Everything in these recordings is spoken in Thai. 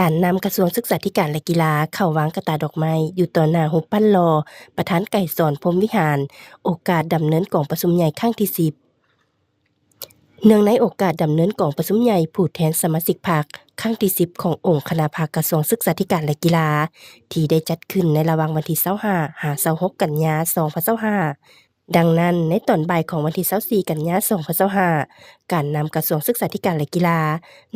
การนำกระทรวงศึกษาธิการและกีฬาเข้าวางกระตาดอกไม้อยู่ต่อหน้ารูปปั้นรอประธานไกรสอนพรหมวิหาร โอกาสดำเนินกองประชุมใหญ่ครั้งที่ 10 เนื่องในโอกาสดำเนินกองประชุมใหญ่ผู้แทนสมาชิกพรรคครั้งที่ 10 ขององค์คณะพรรคกระทรวงศึกษาธิการและกีฬาที่ได้จัดขึ้นในระหว่างวันที่ 25 หา 26 กันยายน 2025 ดังนั้นในตอนบ่ายของวันที่ 24 กันยายน 2025 การนำกระทรวงศึกษาธิการและกีฬา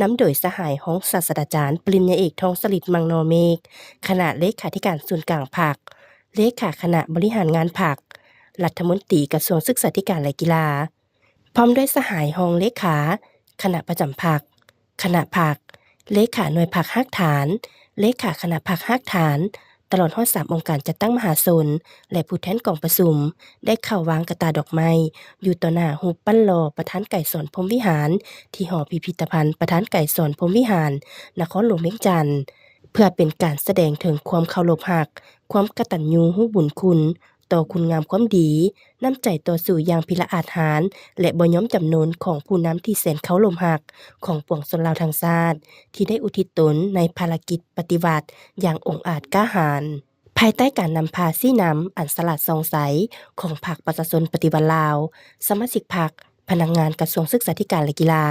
นำโดยสหายของศาสตราจารย์ปริญญาเอกทองสฤทธิ์มังนอเมฆคณะเลขาธิการส่วนกลางพรรคเลขาคณะบริหารงานพรรครัฐมนตรีกระทรวงศึกษาธิการและกีฬาพร้อมด้วยสหายรองเลขาคณะประจำพรรคคณะพรรคเลขาหน่วยพรรคฮักฐานเลขาคณะพรรคฮักฐานตลอดฮอด3องค์การจัดตั้งมหาชนและผู้แทนกองประชุมได้เข้าวางกระตาดอกไม้อยู่ต่อหน้ารูปปั้นรอประธานไกรสอนพรหมวิหารที่หอพิพิธภัณฑ์ประธานไกรสอนพรหมวิหารนครหลวงเวียงจันทน์เพื่อเป็นการแสดงถึงความเคารพรักความกตัญญูรู้บุญคุณต่อคุณงามความดีน้ำใจต่อสู้อย่างพิระอาจหาญและบ่ยอมจำนนของผู้นำที่แสนเคารพรักของปวงชนลาวทั้งชาติที่ได้อุทิศตนในภารกิจปฏิวัติอย่างองอาจกล้าหาญภายใต้การนำพาซี่นำอันสลัดส่องใสของพรรคประชาชนปฏิวัติลาวสมาชิกพรรคพนักงานกระทรวงศึกษาธิการและกีฬา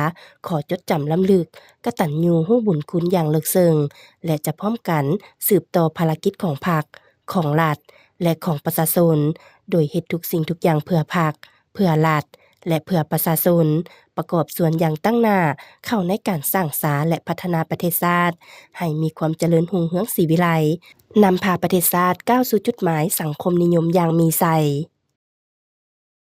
ขอจดจำล้ำลึกกตัญญูรู้บุญคุณอย่างลึกซึ้งและจะพร้อมกันสืบต่อภารกิจของพรรคของรัฐและของประชาชนโดยเฮ็ดทุกสิ่งทุกอย่างเพื่อพรรคเพื่อรัฐและเพื่อประชาชนประกอบส่วนอย่างตั้งหน้าเข้าในการสร้างสรรค์และพัฒนาประเทศชาติให้มีความเจริญรุ่งเรืองศรีวิไลย์นำพาประเทศชาติก้าวสู่จุดหมายสังคมนิยมอย่างมีไส